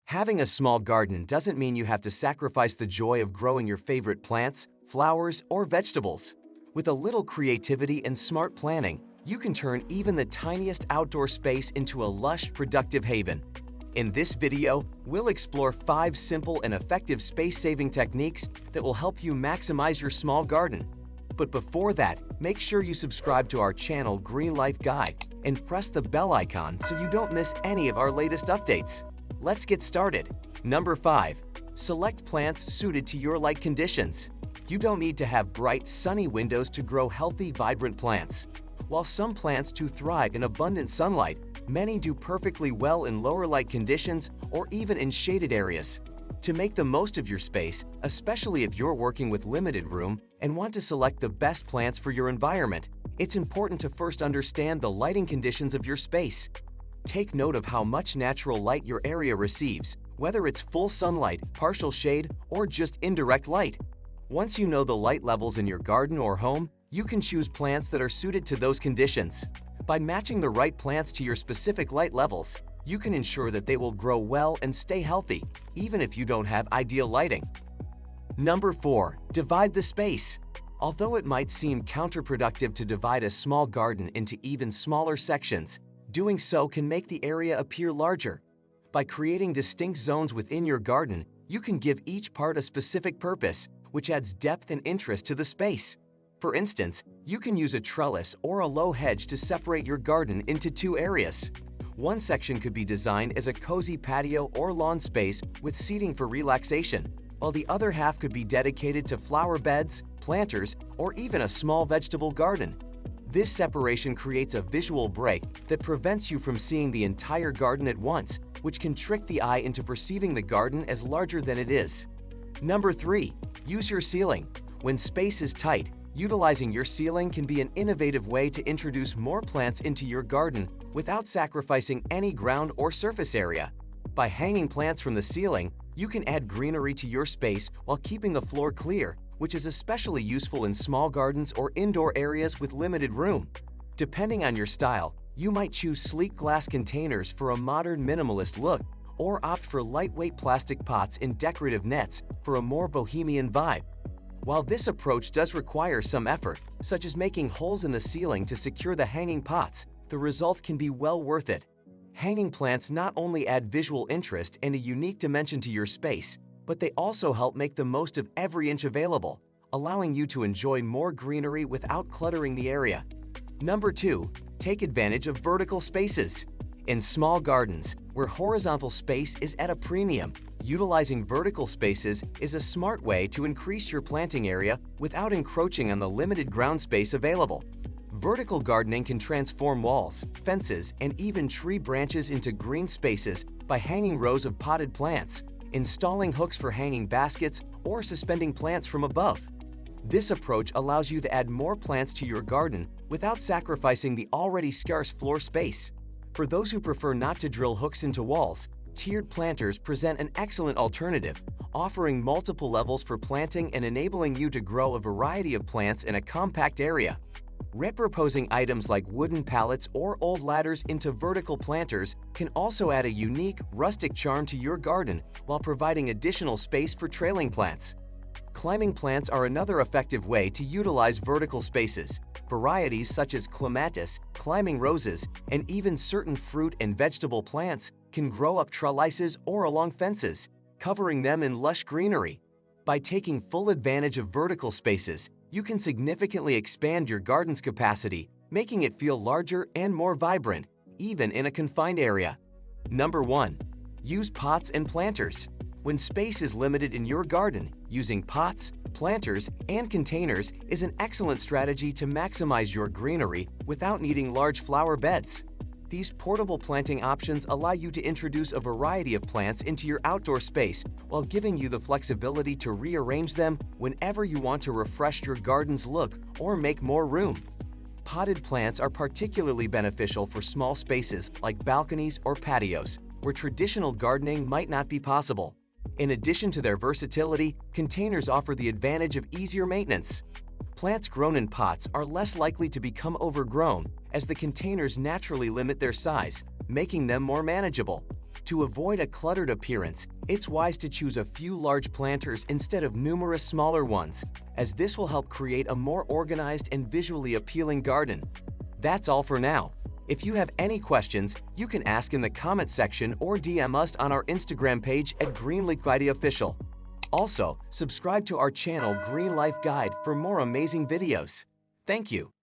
Having a small garden doesn't mean you have to sacrifice the joy of growing your favorite plants, flowers, or vegetables. With a little creativity and smart planning, you can turn even the tiniest outdoor space into a lush, productive haven. In this video, we'll explore 5 simple and effective space-saving techniques that will help you maximize your small garden. But before that, make sure you subscribe to our channel Green Life Guide and press the bell icon so you don't miss any of our latest updates. Let's get started. Number 5. Select plants suited to your light conditions. You don't need to have bright, sunny windows to grow healthy, vibrant plants. While some plants do thrive in abundant sunlight, many do perfectly well in lower light conditions or even in shaded areas. To make the most of your space, especially if you're working with limited room and want to select the best plants for your environment, it's important to first understand the lighting conditions of your space. Take note of how much natural light your area receives, whether it's full sunlight, partial shade, or just indirect light. Once you know the light levels in your garden or home, you can choose plants that are suited to those conditions. By matching the right plants to your specific light levels, you can ensure that they will grow well and stay healthy, even if you don't have ideal lighting. Number 4. Divide the space. Although it might seem counterproductive to divide a small garden into even smaller sections, doing so can make the area appear larger. By creating distinct zones within your garden, you can give each part a specific purpose, which adds depth and interest to the space. For instance, you can use a trellis or a low hedge to separate your garden into 2 areas. One section could be designed as a cozy patio or lawn space with seating for relaxation, while the other half could be dedicated to flower beds, planters, or even a small vegetable garden. This separation creates a visual break that prevents you from seeing the entire garden at once, which can trick the eye into perceiving the garden as larger than it is. Number 3. Use your ceiling. When space is tight, utilizing your ceiling can be an innovative way to introduce more plants into your garden without sacrificing any ground or surface area. By hanging plants from the ceiling, you can add greenery to your space while keeping the floor clear, which is especially useful in small gardens or indoor areas with limited room. Depending on your style, you might choose sleek glass containers for a modern minimalist look, or opt for lightweight plastic pots in decorative nets for a more bohemian vibe. While this approach does require some effort, such as making holes in the ceiling to secure the hanging pots, the result can be well worth it. Hanging plants not only add visual interest and a unique dimension to your space, but they also help make the most of every inch available, allowing you to enjoy more greenery without cluttering the area. Number 2. Take advantage of vertical spaces. In small gardens, where horizontal space is at a premium, utilizing vertical spaces is a smart way to increase your planting area without encroaching on the limited ground space available. Vertical gardening can transform walls, fences, and even tree branches into green spaces by hanging rows of potted plants, installing hooks for hanging baskets, or suspending plants from above. This approach allows you to add more plants to your garden without sacrificing the already scarce floor space. For those who prefer not to drill hooks into walls, tiered planters present an excellent alternative, offering multiple levels for planting and enabling you to grow a variety of plants in a compact area. Reproposing items like wooden pallets or old ladders into vertical planters can also add a unique, rustic charm to your garden while providing additional space for trailing plants. Climbing plants are another effective way to utilize vertical spaces. Varieties such as clematis, climbing roses, and even certain fruit and vegetable plants can grow up trellises or along fences, covering them in lush greenery. By taking full advantage of vertical spaces, you can significantly expand your garden's capacity, making it feel larger and more vibrant, even in a confined area. Number 1. Use pots and planters. When space is limited in your garden, using pots, planters, and containers is an excellent strategy to maximize your greenery without needing large flower beds. These portable planting options allow you to introduce a variety of plants into your outdoor space while giving you the flexibility to rearrange them whenever you want to refresh your garden's look or make more room. Potted plants are particularly beneficial for small spaces like balconies or patios, where traditional gardening might not be possible. In addition to their versatility, containers offer the advantage of easier maintenance. Plants grown in pots are less likely to become overgrown as the containers naturally limit their size, making them more manageable. To avoid a cluttered appearance, it's wise to choose a few large planters instead of numerous smaller ones, as this will help create a more organized and visually appealing garden. That's all for now. If you have any questions, you can ask in the comment section or DM us on our Instagram page at GreenLiquidity Also, subscribe to our channel Green Life Guide for more amazing videos. Thank you.